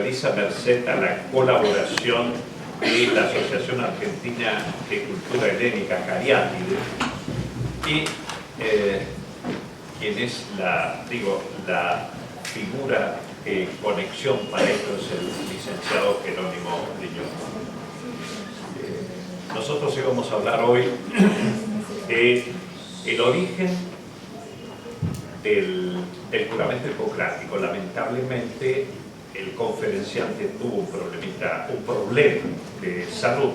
realiza merced a la colaboración de la Asociación Argentina de Cultura Helénica, Cariátide, y quien es la figura de conexión para esto es el licenciado Jerónimo Brignone. Nosotros íbamos a hablar hoy del origen del juramento hipocrático. Lamentablemente el conferenciante tuvo un problema de salud,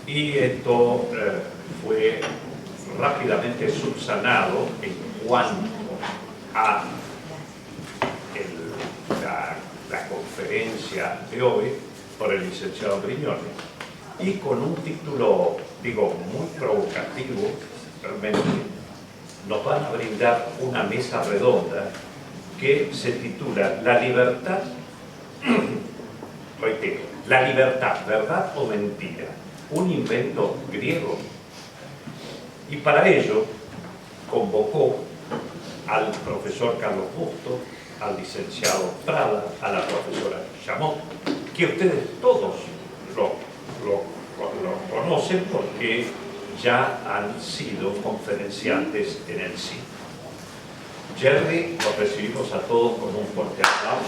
y esto fue rápidamente subsanado en cuanto a la conferencia de hoy por el licenciado Brignone, y con un título, muy provocativo. Realmente nos van a brindar una mesa redonda que se titula La libertad, reitero, la libertad, ¿verdad o mentira? Un invento griego. Y para ello convocó al profesor Carlos Busto, al licenciado Prada, a la profesora Chamot, que ustedes todos lo conocen porque ya han sido conferenciantes en el CID. Jerry, los recibimos a todos con un fuerte aplauso.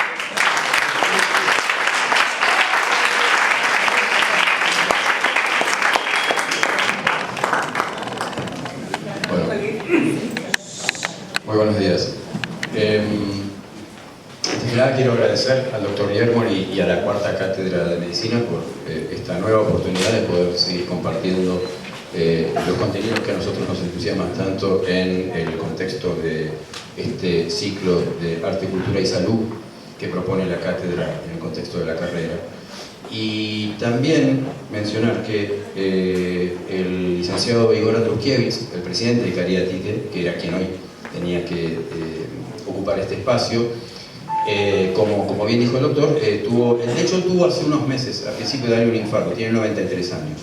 Muy buenos días. Antes que nada quiero agradecer al doctor Guillermo y a la Cuarta Cátedra de Medicina por esta nueva oportunidad de poder seguir compartiendo los contenidos que a nosotros nos entusiasman tanto en el contexto de este ciclo de Arte, Cultura y Salud que propone la cátedra en el contexto de la carrera. Y también mencionar que el licenciado Igor Andrukiewicz, el presidente de Cariátide, que era quien hoy tenía que ocupar este espacio, como bien dijo el doctor, tuvo hace unos meses, a principio de año, un infarto, tiene 93 años.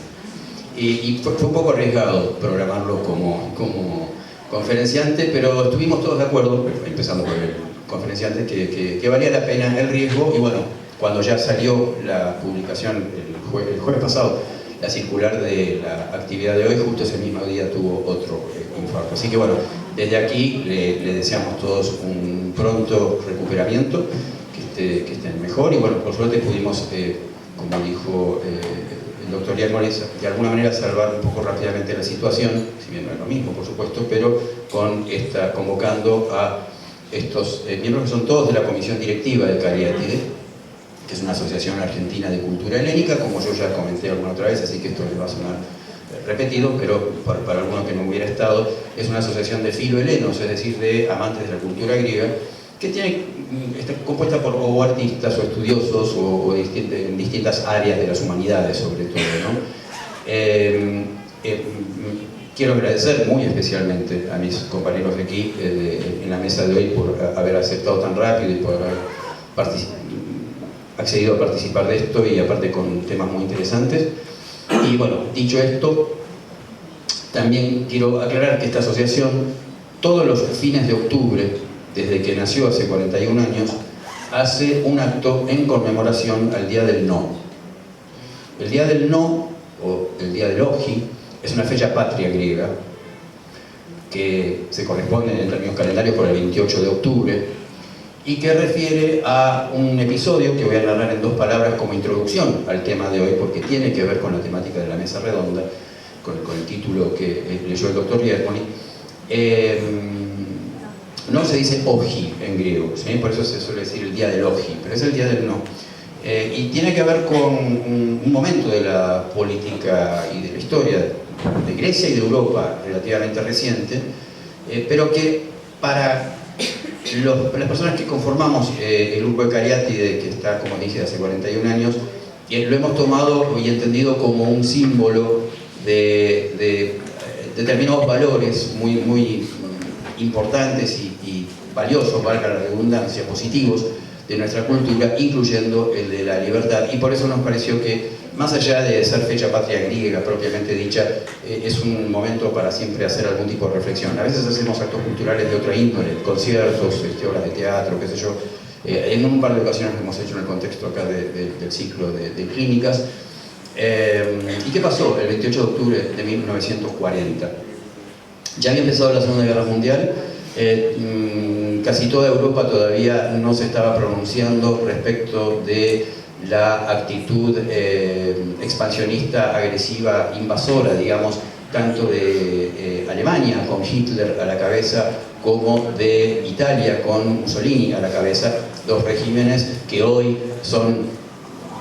Y fue un poco arriesgado programarlo como conferenciante, pero estuvimos todos de acuerdo, empezando por el conferenciante, que valía la pena el riesgo. Y bueno, cuando ya salió la publicación el jueves pasado, la circular de la actividad de hoy, justo ese mismo día tuvo otro infarto. Así que bueno, desde aquí le deseamos todos un pronto recuperamiento, que estén mejor, y bueno, por suerte pudimos, como dijo el doctor Guillermo, de alguna manera salvar un poco rápidamente la situación, si bien no es lo mismo, por supuesto, pero convocando a estos miembros que son todos de la comisión directiva de Cariátide, que es una asociación argentina de cultura helénica, como yo ya comenté alguna otra vez, así que esto les va a sonar repetido, pero para alguno que no hubiera estado, es una asociación de filohelenos, es decir, de amantes de la cultura griega, que está compuesta por o artistas o estudiosos o en distintas áreas de las humanidades, sobre todo, ¿no? Quiero agradecer muy especialmente a mis compañeros de aquí en la mesa de hoy por haber aceptado tan rápido y por haber accedido a participar de esto, y aparte con temas muy interesantes. Y bueno, dicho esto, también quiero aclarar que esta asociación, todos los fines de octubre, desde que nació hace 41 años, hace un acto en conmemoración al Día del No. El Día del No, o el Día del Oji, es una fecha patria griega que se corresponde en términos calendarios con el 28 de octubre y que refiere a un episodio que voy a narrar en 2 palabras como introducción al tema de hoy, porque tiene que ver con la temática de la mesa redonda, con el título que leyó el doctor Guillermo. No se dice Oji en griego, ¿sí? Por eso se suele decir el Día del Oji, pero es el Día del No. Y tiene que ver con un momento de la política y de la historia de Grecia y de Europa relativamente reciente, pero que para las personas que conformamos el grupo de Cariátide, que está, como dije, hace 41 años, lo hemos tomado y entendido como un símbolo de determinados valores muy importantes y valiosos, valga la redundancia, positivos de nuestra cultura, incluyendo el de la libertad. Y por eso nos pareció que, más allá de ser fecha patria griega propiamente dicha, es un momento para siempre hacer algún tipo de reflexión. A veces hacemos actos culturales de otra índole, conciertos, obras de teatro, qué sé yo, En un par de ocasiones lo hemos hecho en el contexto acá del ciclo de clínicas. ¿Y qué pasó el 28 de octubre de 1940? Ya había empezado la Segunda Guerra Mundial, casi toda Europa todavía no se estaba pronunciando respecto de la actitud expansionista, agresiva, invasora, digamos, tanto de Alemania con Hitler a la cabeza como de Italia con Mussolini a la cabeza, dos regímenes que hoy son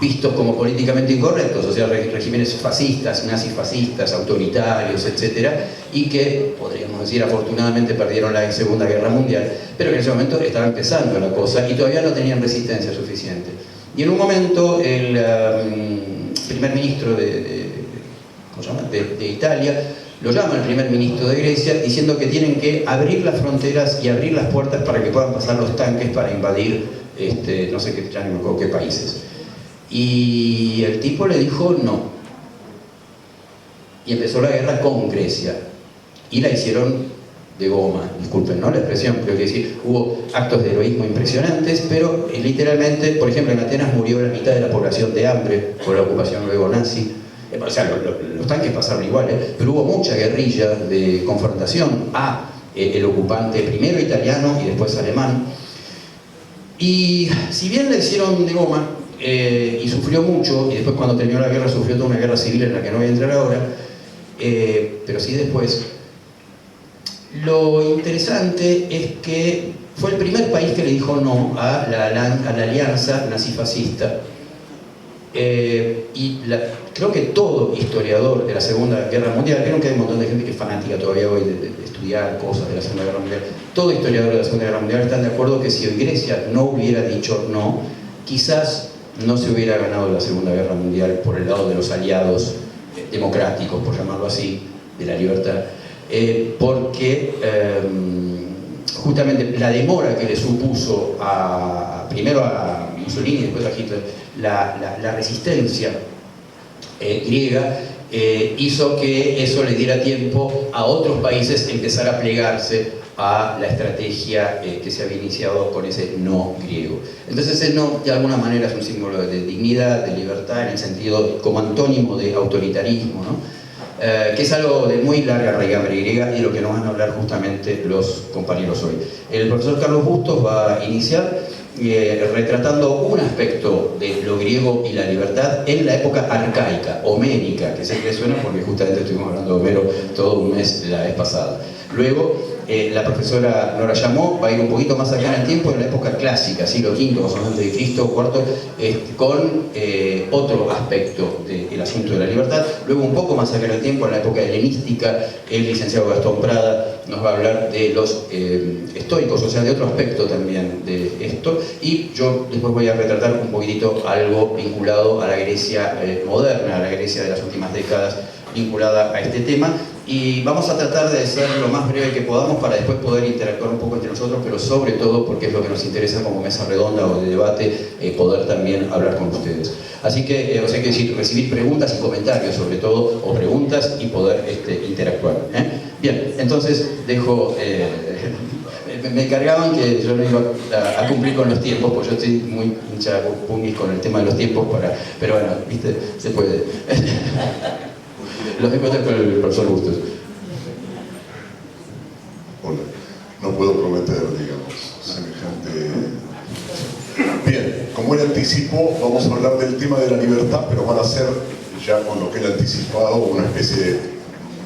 vistos como políticamente incorrectos, o sea, regímenes fascistas, nazifascistas, autoritarios, etc., y que, podríamos decir, afortunadamente perdieron la Segunda Guerra Mundial, pero que en ese momento estaba empezando la cosa y todavía no tenían resistencia suficiente. Y en un momento el primer ministro de Italia lo llama el primer ministro de Grecia diciendo que tienen que abrir las fronteras y abrir las puertas para que puedan pasar los tanques para invadir, no sé qué, ya no me acuerdo qué países. Y el tipo le dijo no. Y empezó la guerra con Grecia. Y la hicieron de goma, disculpen, ¿no? La expresión, pero quiero decir, hubo actos de heroísmo impresionantes, pero literalmente, por ejemplo, en Atenas murió la mitad de la población de hambre por la ocupación luego nazi. O sea, los tanques pasaron igual, pero hubo mucha guerrilla de confrontación a el ocupante primero italiano y después alemán. Y si bien la hicieron de goma, y sufrió mucho, y después cuando terminó la guerra sufrió toda una guerra civil en la que no voy a entrar ahora, pero sí después. Lo interesante es que fue el primer país que le dijo no a la alianza nazifascista. Creo que todo historiador de la Segunda Guerra Mundial, creo que hay un montón de gente que es fanática todavía hoy de estudiar cosas de la Segunda Guerra Mundial, todo historiador de la Segunda Guerra Mundial están de acuerdo que si Grecia no hubiera dicho no, quizás no se hubiera ganado la Segunda Guerra Mundial por el lado de los aliados democráticos, por llamarlo así, de la libertad, porque justamente la demora que le supuso primero a Mussolini y después a Hitler la resistencia griega hizo que eso le diera tiempo a otros países empezar a plegarse a la estrategia que se había iniciado con ese no griego. Entonces ese no, de alguna manera, es un símbolo de dignidad, de libertad, en el sentido como antónimo de autoritarismo, ¿no? Que es algo de muy larga raigambre griega y de lo que nos van a hablar justamente los compañeros hoy. El profesor Carlos Bustos va a iniciar retratando un aspecto de lo griego y la libertad en la época arcaica, homénica, que sé que suena porque justamente estuvimos hablando de Homero todo un mes la vez pasada. Luego, la profesora Nora Llamó va a ir un poquito más acá en el tiempo, en la época clásica, siglo V, más o menos de Cristo, IV, con otro aspecto del asunto de la libertad. Luego, un poco más acá en el tiempo, en la época helenística, el licenciado Gastón Prada nos va a hablar de los estoicos, o sea, de otro aspecto también de esto. Y yo después voy a retratar un poquitito algo vinculado a la Grecia moderna, a la Grecia de las últimas décadas, vinculada a este tema. Y vamos a tratar de ser lo más breve que podamos para después poder interactuar un poco entre nosotros, pero sobre todo porque es lo que nos interesa como mesa redonda o de debate, poder también hablar con ustedes. Así que, o sea, que decir, recibir preguntas y comentarios sobre todo, o preguntas y poder interactuar. Bien, entonces dejo... me cargaban que yo no iba a cumplir con los tiempos, pues yo estoy muy hincha pungis con el tema de los tiempos, pero bueno, viste, se puede. Los encuentro con el profesor Bustos. Hola, no puedo prometer, digamos, semejante... Bien, como él anticipó, vamos a hablar del tema de la libertad, pero van a ser, ya con lo que él ha anticipado, una especie de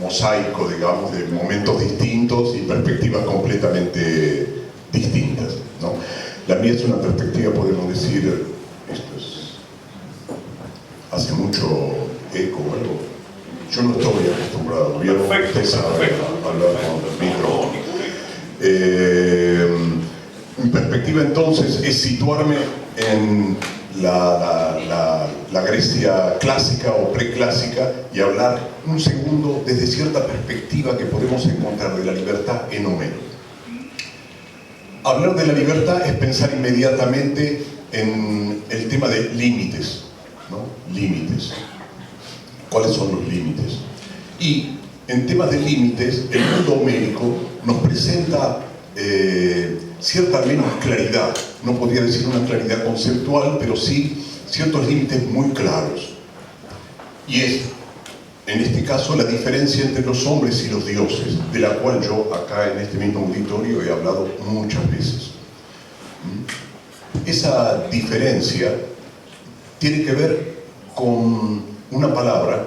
mosaico, digamos, de momentos distintos y perspectivas completamente distintas, ¿no? La mía es una perspectiva, podemos decir, hace mucho eco o algo. Yo no estoy acostumbrado, bien ustedes a hablar con el micro. Mi perspectiva entonces es situarme en la Grecia clásica o preclásica y hablar un segundo desde cierta perspectiva que podemos encontrar de la libertad en Homero. Hablar de la libertad es pensar inmediatamente en el tema de límites, ¿no? Límites. ¿Cuáles son los límites? Y en temas de límites, el mundo homérico nos presenta cierta menos claridad, no podría decir una claridad conceptual, pero sí ciertos límites muy claros. Y es, en este caso, la diferencia entre los hombres y los dioses, de la cual yo acá en este mismo auditorio he hablado muchas veces. Esa diferencia tiene que ver con una palabra,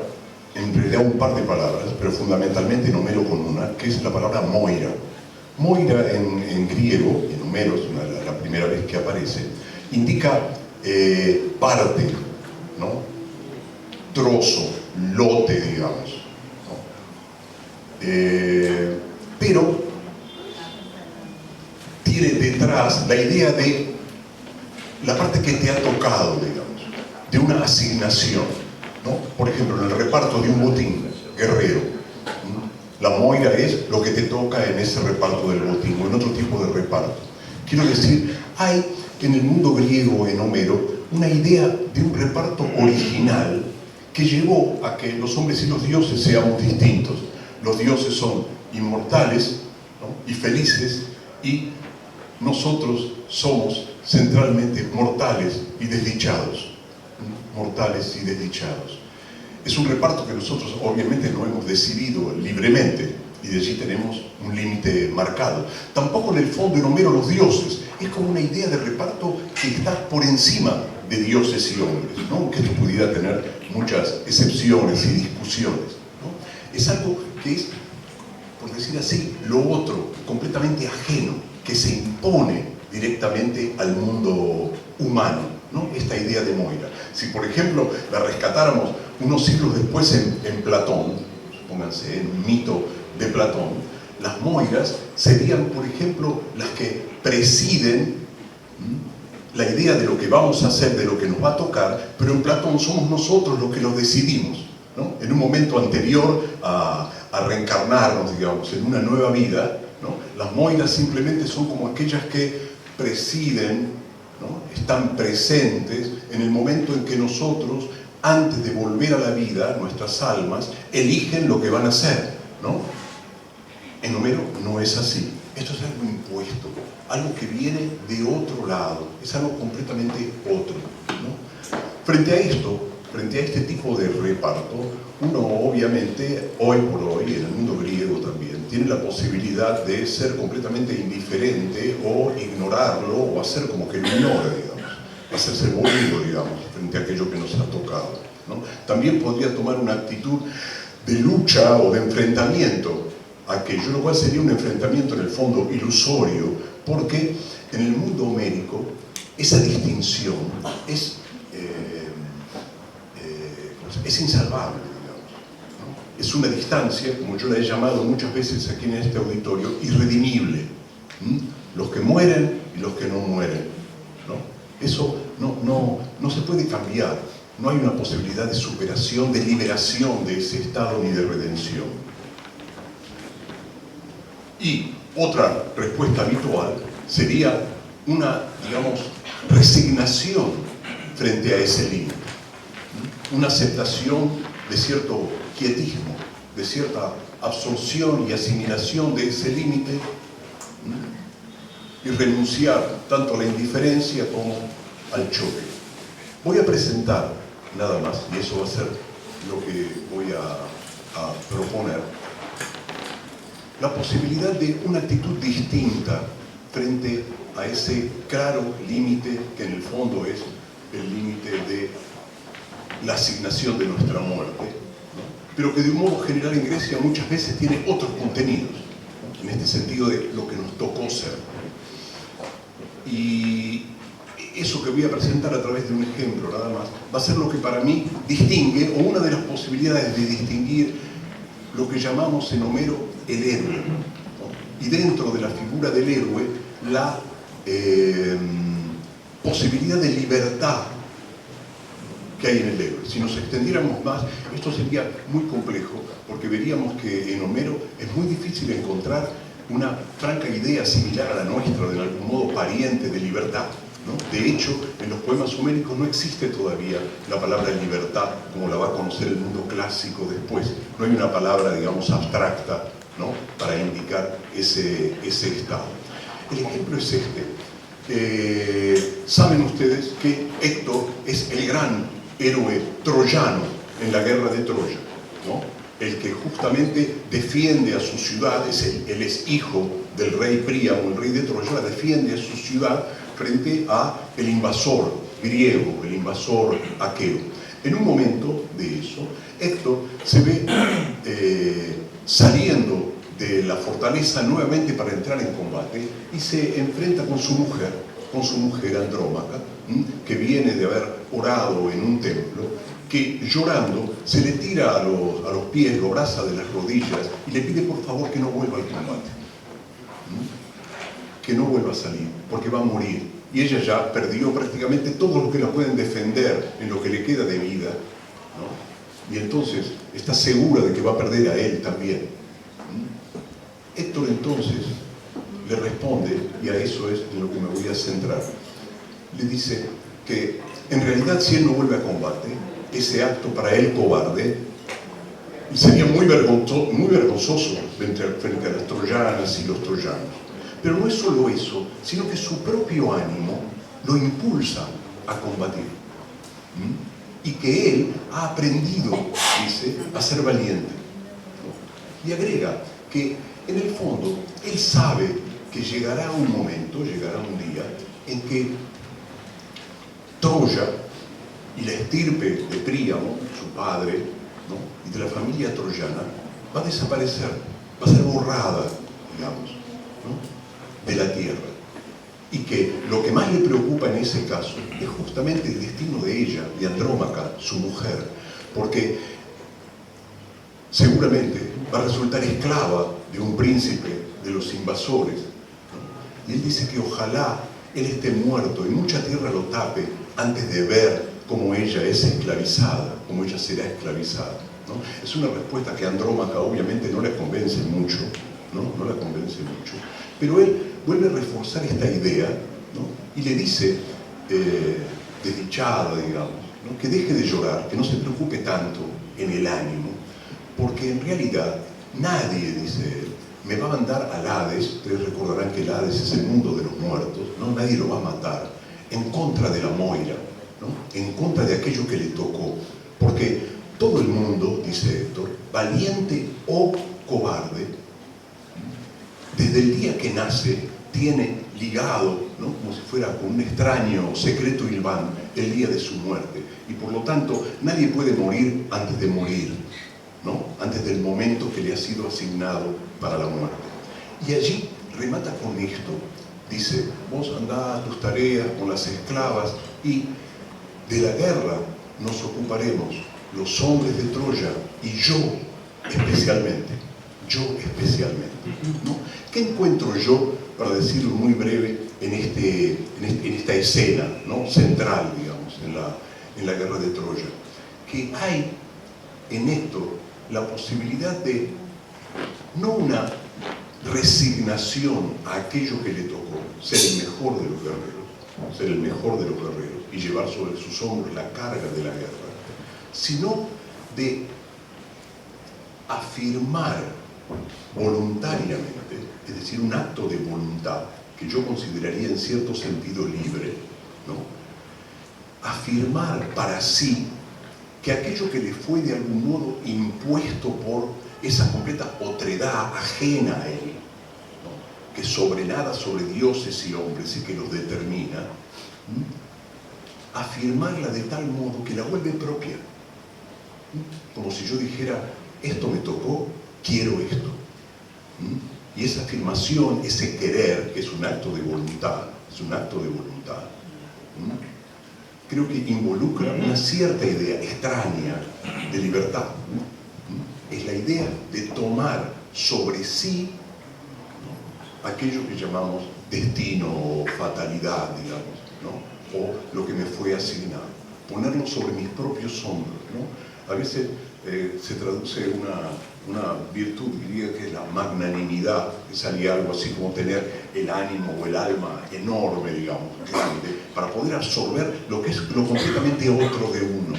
en realidad un par de palabras, pero fundamentalmente en Homero con una, que es la palabra moira. Moira en griego, en Homero, es la primera vez que aparece, indica parte, ¿no? Trozo, lote, digamos, ¿no? Pero tiene detrás la idea de la parte que te ha tocado, digamos, de una asignación, ¿no? Por ejemplo, en el reparto de un botín guerrero, ¿no? La moira es lo que te toca en ese reparto del botín o en otro tipo de reparto. Quiero decir, hay en el mundo griego, en Homero, una idea de un reparto original que llevó a que los hombres y los dioses seamos distintos. Los dioses son inmortales, ¿no? Y felices, y nosotros somos centralmente mortales y desdichados. Mortales y desdichados. Es un reparto que nosotros obviamente no hemos decidido libremente, y de allí tenemos un límite marcado. Tampoco en el fondo en Homero los dioses, es como una idea de reparto que está por encima de dioses y hombres, ¿no? Aunque esto pudiera tener muchas excepciones y discusiones, ¿no? Es algo que es, por decir así, lo otro, completamente ajeno, que se impone directamente al mundo humano, ¿no? Esta idea de moira. Si por ejemplo la rescatáramos unos siglos después en Platón, supónganse, en un mito de Platón, las moiras serían por ejemplo las que presiden la idea de lo que vamos a hacer, de lo que nos va a tocar, pero en Platón somos nosotros los que lo decidimos, ¿no? En un momento anterior a reencarnarnos, digamos, en una nueva vida, ¿no? Las moiras simplemente son como aquellas que presiden, ¿no? Están presentes en el momento en que nosotros, antes de volver a la vida, nuestras almas eligen lo que van a hacer, ¿no? En Homero no es así. Esto es algo impuesto, algo que viene de otro lado, es algo completamente otro, ¿no? Frente a esto, frente a este tipo de reparto, uno obviamente, hoy por hoy, en el mundo griego también, tiene la posibilidad de ser completamente indiferente o ignorarlo o hacer como que lo ignora, digamos, hacerse boludo, digamos, frente a aquello que nos ha tocado, ¿no? También podría tomar una actitud de lucha o de enfrentamiento a aquello, lo cual sería un enfrentamiento en el fondo ilusorio, porque en el mundo homérico esa distinción es insalvable, digamos, ¿no? Es una distancia, como yo la he llamado muchas veces aquí en este auditorio, irredimible. Los que mueren y los que no mueren, ¿no? Eso no se puede cambiar, no hay una posibilidad de superación, de liberación de ese estado ni de redención. Y otra respuesta habitual sería una, digamos, resignación frente a ese límite, una aceptación de cierto quietismo, de cierta absorción y asimilación de ese límite, y renunciar tanto a la indiferencia como al choque. Voy a presentar nada más, y eso va a ser lo que voy a proponer, la posibilidad de una actitud distinta frente a ese claro límite que en el fondo es el límite de la asignación de nuestra muerte, ¿no? Pero que de un modo general en Grecia muchas veces tiene otros contenidos, ¿no? En este sentido de lo que nos tocó ser. Y eso que voy a presentar a través de un ejemplo nada más, va a ser lo que para mí distingue, o una de las posibilidades de distinguir lo que llamamos en Homero el héroe, ¿no? Y dentro de la figura del héroe, la posibilidad de libertad que hay en el héroe. Si nos extendiéramos más, esto sería muy complejo, porque veríamos que en Homero es muy difícil encontrar una franca idea similar a la nuestra, de algún modo pariente de libertad, ¿no? De hecho, en los poemas homéricos no existe todavía la palabra libertad como la va a conocer el mundo clásico después. No hay una palabra, digamos, abstracta, ¿no? Para indicar ese estado. El ejemplo es este. Saben ustedes que Héctor es el gran héroe troyano en la guerra de Troya, ¿no? El que justamente defiende a su ciudad, él es hijo del rey Príamo, el rey de Troya, defiende a su ciudad frente a el invasor griego, el invasor aqueo. En un momento de eso, Héctor se ve saliendo de la fortaleza nuevamente para entrar en combate y se enfrenta con su mujer Andrómaca, que viene de haber orado en un templo, que llorando se le tira a los pies, lo abraza de las rodillas y le pide por favor que no vuelva al combate, que no vuelva a salir, porque va a morir. Y ella ya perdió prácticamente todo lo que la pueden defender en lo que le queda de vida, ¿no? Y entonces está segura de que va a perder a él también. Héctor entonces le responde, y a eso es en lo que me voy a centrar, le dice que en realidad si él no vuelve a combate, ese acto para él cobarde sería muy vergonzoso frente a las troyanas y los troyanos. Pero no es solo eso, sino que su propio ánimo lo impulsa a combatir. Y que él ha aprendido, dice, a ser valiente. Y agrega que en el fondo él sabe que llegará un momento, llegará un día, en que Troya y la estirpe de Príamo, su padre, ¿no? Y de la familia troyana, va a desaparecer, va a ser borrada, digamos, ¿no? De la tierra. Y que lo que más le preocupa en ese caso es justamente el destino de ella, de Andrómaca, su mujer, porque seguramente va a resultar esclava de un príncipe de los invasores, ¿no? Y él dice que ojalá él esté muerto y mucha tierra lo tape antes de ver cómo ella es esclavizada, cómo ella será esclavizada, ¿no? Es una respuesta que a Andrómaca obviamente no le convence mucho, ¿no? No la convence mucho, pero él vuelve a reforzar esta idea, ¿no? Y le dice, desdichada, digamos, ¿no? Que deje de llorar, que no se preocupe tanto en el ánimo, porque en realidad nadie, dice él, me va a mandar al Hades. Ustedes recordarán que el Hades es el mundo de los muertos, ¿no? Nadie lo va a matar en contra de la Moira, ¿no? En contra de aquello que le tocó, porque todo el mundo, dice Héctor, valiente o cobarde, desde el día que nace tiene ligado, ¿no? Como si fuera con un extraño secreto hilván, el día de su muerte, y por lo tanto nadie puede morir antes de morir, ¿no? Antes del momento que le ha sido asignado para la muerte. Y allí remata con esto, dice, vos andá a tus tareas con las esclavas y de la guerra nos ocuparemos los hombres de Troya y yo especialmente, ¿no? ¿Qué encuentro yo, para decirlo muy breve, en esta escena, ¿no? Central, digamos, en la guerra de Troya? Que hay en esto la posibilidad de no una resignación a aquello que le tocó, ser el mejor de los guerreros, ser el mejor de los guerreros y llevar sobre sus hombros la carga de la guerra, sino de afirmar voluntariamente, es decir, un acto de voluntad que yo consideraría en cierto sentido libre, ¿no? Afirmar para sí que aquello que le fue de algún modo impuesto por esa completa otredad ajena a él, ¿no? Que sobrenada sobre dioses y hombres y que los determina, afirmarla de tal modo que la vuelve propia, como si yo dijera, esto me tocó, quiero esto. Y esa afirmación, ese querer, que es un acto de voluntad, creo que involucra una cierta idea extraña de libertad. Es la idea de tomar sobre sí, ¿no? Aquello que llamamos destino o fatalidad, digamos, ¿no? O lo que me fue asignado. Ponerlo sobre mis propios hombros, ¿no? A veces se traduce una virtud griega que es la magnanimidad, que salía algo así como tener el ánimo o el alma enorme, digamos, grande, para poder absorber lo que es lo completamente otro de uno,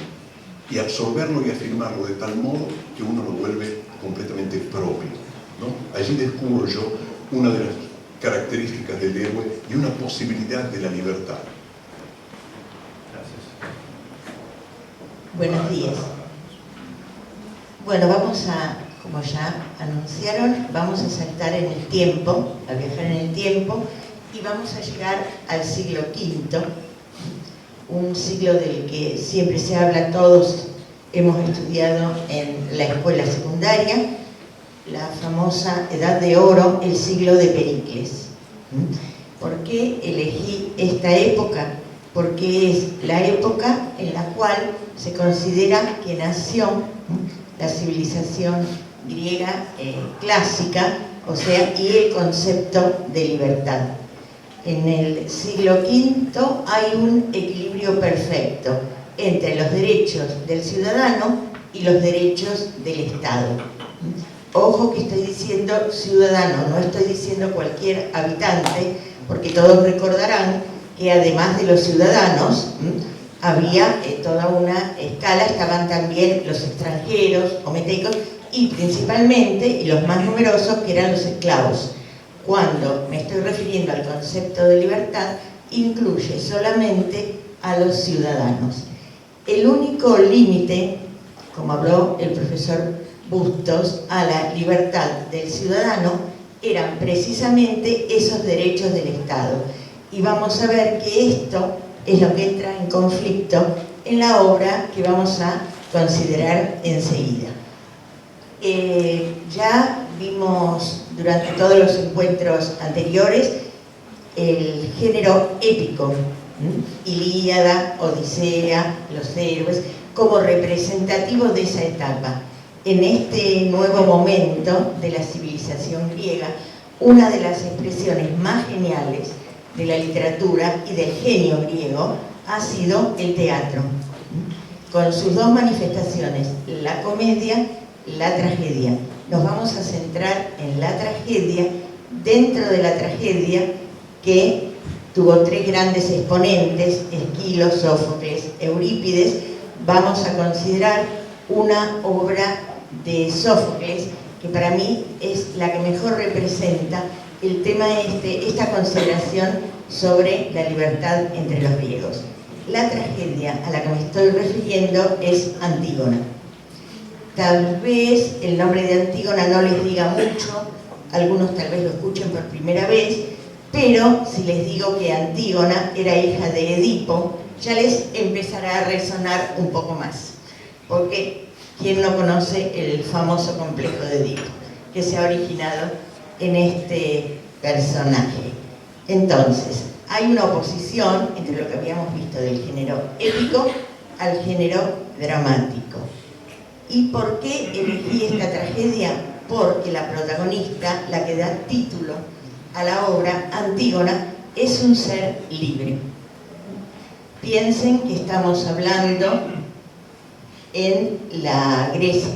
y absorberlo y afirmarlo de tal modo que uno lo vuelve completamente propio, ¿no? Allí descubro yo una de las características del héroe y una posibilidad de la libertad. Gracias. Buenos días. Bueno, vamos a, como ya anunciaron, vamos a saltar en el tiempo, a viajar en el tiempo, y vamos a llegar al siglo V, un siglo del que siempre se habla, todos hemos estudiado en la escuela secundaria, la famosa Edad de Oro, el siglo de Pericles. ¿Por qué elegí esta época? Porque es la época en la cual se considera que nació la civilización griega clásica, o sea, y el concepto de libertad. En el siglo V hay un equilibrio perfecto entre los derechos del ciudadano y los derechos del Estado. Ojo que estoy diciendo ciudadano, no estoy diciendo cualquier habitante, porque todos recordarán que además de los ciudadanos había toda una escala, estaban también los extranjeros, ometecos, y principalmente, y los más numerosos, que eran los esclavos. Cuando me estoy refiriendo al concepto de libertad, incluye solamente a los ciudadanos. El único límite, como habló el profesor Bustos, a la libertad del ciudadano eran precisamente esos derechos del Estado. Y vamos a ver que esto es lo que entra en conflicto en la obra que vamos a considerar enseguida. Ya vimos durante todos los encuentros anteriores el género épico, Ilíada, Odisea, los héroes, como representativo de esa etapa. En este nuevo momento de la civilización griega, una de las expresiones más geniales de la literatura y del genio griego ha sido el teatro, con sus dos manifestaciones, la comedia, la tragedia. Nos vamos a centrar en la tragedia, dentro de la tragedia que tuvo tres grandes exponentes, Esquilo, Sófocles, Eurípides. Vamos a considerar una obra de Sófocles que para mí es la que mejor representa el tema esta consideración sobre la libertad entre los griegos. La tragedia a la que me estoy refiriendo es Antígona. Tal vez el nombre de Antígona no les diga mucho, algunos tal vez lo escuchen por primera vez, pero si les digo que Antígona era hija de Edipo, ya les empezará a resonar un poco más. Porque ¿quién no conoce el famoso complejo de Edipo, que se ha originado en este personaje? Entonces, hay una oposición entre lo que habíamos visto del género épico al género dramático. ¿Y por qué elegí esta tragedia? Porque la protagonista, la que da título a la obra, Antígona, es un ser libre. Piensen que estamos hablando en la Grecia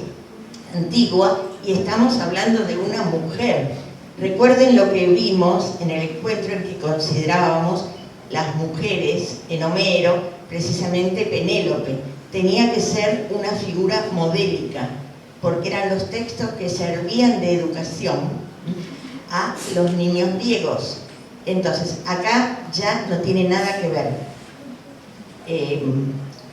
antigua y estamos hablando de una mujer. Recuerden lo que vimos en el encuentro en que considerábamos las mujeres en Homero, precisamente Penélope. Tenía que ser una figura modélica, porque eran los textos que servían de educación a los niños griegos. Entonces, acá ya no tiene nada que ver.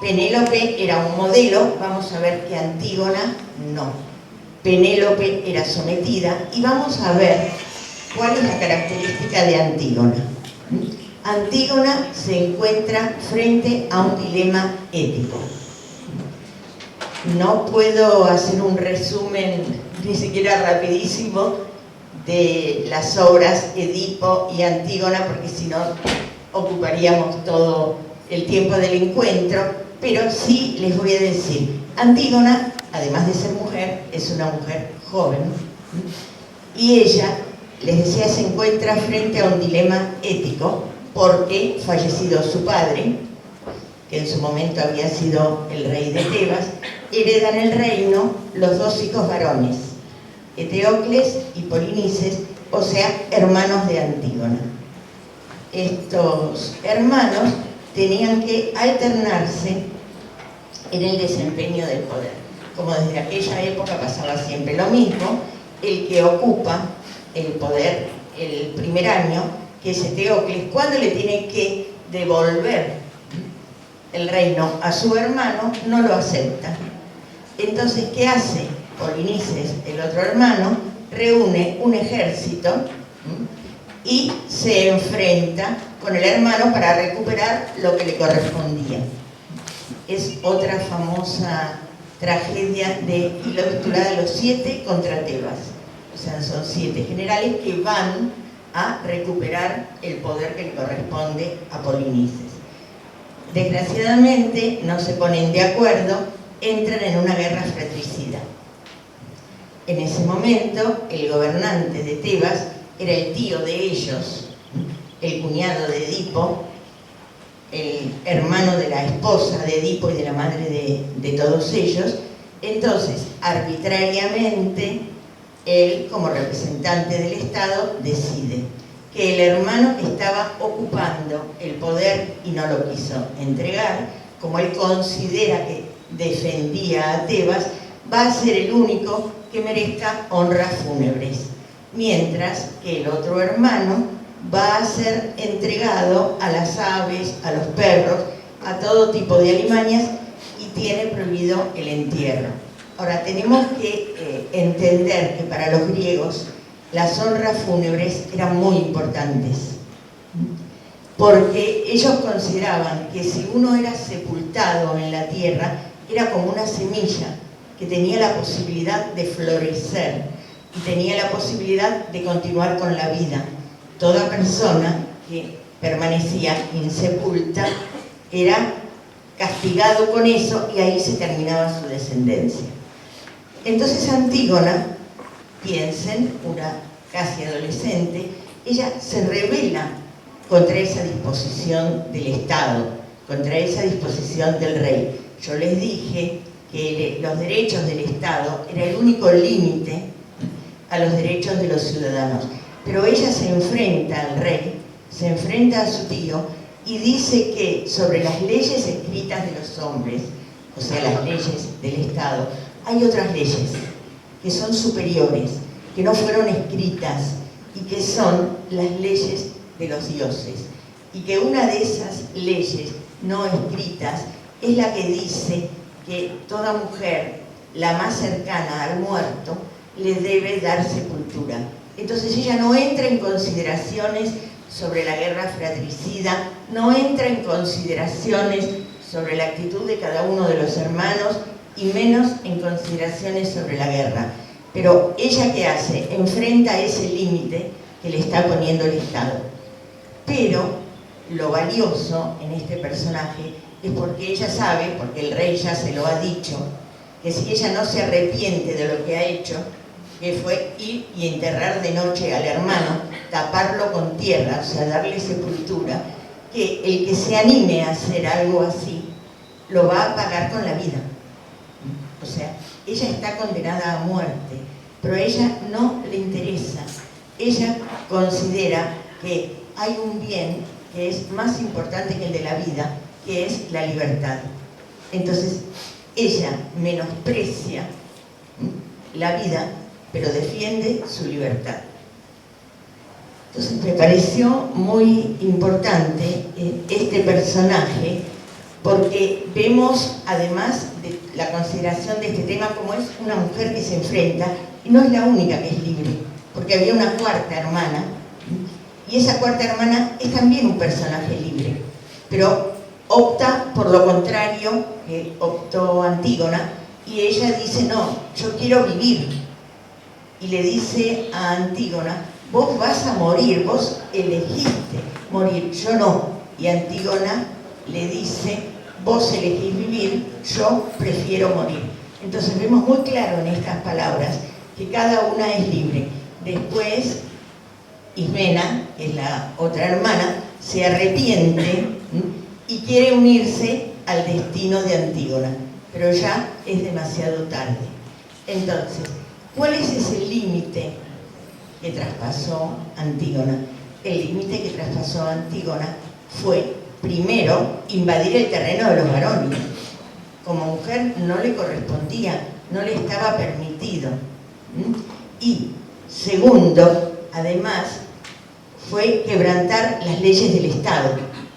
Penélope era un modelo, vamos a ver que Antígona no. Penélope era sometida y vamos a ver cuál es la característica de Antígona. Antígona se encuentra frente a un dilema ético. No puedo hacer un resumen ni siquiera rapidísimo de las obras Edipo y Antígona, porque si no ocuparíamos todo el tiempo del encuentro, pero sí les voy a decir, Antígona, además de ser mujer, es una mujer joven, y ella, les decía, se encuentra frente a un dilema ético, porque fallecido su padre, que en su momento había sido el rey de Tebas, heredan el reino los dos hijos varones, Eteocles y Polinices, o sea, hermanos de Antígona. Estos hermanos tenían que alternarse en el desempeño del poder. Como desde aquella época pasaba siempre lo mismo, el que ocupa el poder el primer año, que es Eteocles, cuando le tiene que devolver el reino a su hermano, no lo acepta. Entonces, ¿qué hace? Polinices, el otro hermano, reúne un ejército y se enfrenta con el hermano para recuperar lo que le correspondía. Es otra famosa tragedia de Hilo titulada Los 7 contra Tebas. O sea, son 7 generales que van a recuperar el poder que le corresponde a Polinices. Desgraciadamente no se ponen de acuerdo, entran en una guerra fratricida. En ese momento el gobernante de Tebas era el tío de ellos, el cuñado de Edipo, el hermano de la esposa de Edipo y de la madre de todos ellos. Entonces, arbitrariamente, él, como representante del Estado, decide que el hermano que estaba ocupando el poder y no lo quiso entregar, como él considera que defendía a Tebas, va a ser el único que merezca honras fúnebres, mientras que el otro hermano va a ser entregado a las aves, a los perros, a todo tipo de alimañas, y tiene prohibido el entierro. Ahora, tenemos que entender que para los griegos las honras fúnebres eran muy importantes, porque ellos consideraban que si uno era sepultado en la tierra, era como una semilla que tenía la posibilidad de florecer y tenía la posibilidad de continuar con la vida. Toda persona que permanecía insepulta era castigado con eso y ahí se terminaba su descendencia. Entonces Antígona, piensen, una casi adolescente, ella se rebela contra esa disposición del Estado, contra esa disposición del rey. Yo les dije que los derechos del Estado era el único límite a los derechos de los ciudadanos. Pero ella se enfrenta al rey, se enfrenta a su tío y dice que sobre las leyes escritas de los hombres, o sea, las leyes del Estado, hay otras leyes que son superiores, que no fueron escritas y que son las leyes de los dioses. Y que una de esas leyes no escritas es la que dice que toda mujer, la más cercana al muerto, le debe dar sepultura. Entonces ella no entra en consideraciones sobre la guerra fratricida, no entra en consideraciones sobre la actitud de cada uno de los hermanos y menos en consideraciones sobre la guerra. Pero ella, ¿qué hace? Enfrenta ese límite que le está poniendo el Estado. Pero lo valioso en este personaje es porque ella sabe, porque el rey ya se lo ha dicho, que si ella no se arrepiente de lo que ha hecho, que fue ir y enterrar de noche al hermano, taparlo con tierra, o sea, darle sepultura, que el que se anime a hacer algo así, lo va a pagar con la vida. O sea, ella está condenada a muerte, pero a ella no le interesa. Ella considera que hay un bien que es más importante que el de la vida, que es la libertad. Entonces, ella menosprecia la vida, pero defiende su libertad. Entonces me pareció muy importante este personaje, porque vemos, además de la consideración de este tema, como es una mujer que se enfrenta, y no es la única que es libre, porque había una cuarta hermana, y esa cuarta hermana es también un personaje libre, pero opta por lo contrario que optó Antígona, y ella dice, no, yo quiero vivir. Y le dice a Antígona, vos vas a morir, vos elegiste morir, yo no. Y Antígona le dice, vos elegís vivir, yo prefiero morir. Entonces vemos muy claro en estas palabras que cada una es libre. Después, Ismena, que es la otra hermana, se arrepiente y quiere unirse al destino de Antígona, pero ya es demasiado tarde. Entonces, ¿cuál es ese límite que traspasó Antígona? El límite que traspasó Antígona fue, primero, invadir el terreno de los varones. Como mujer no le correspondía, no le estaba permitido. Y, segundo, además, fue quebrantar las leyes del Estado.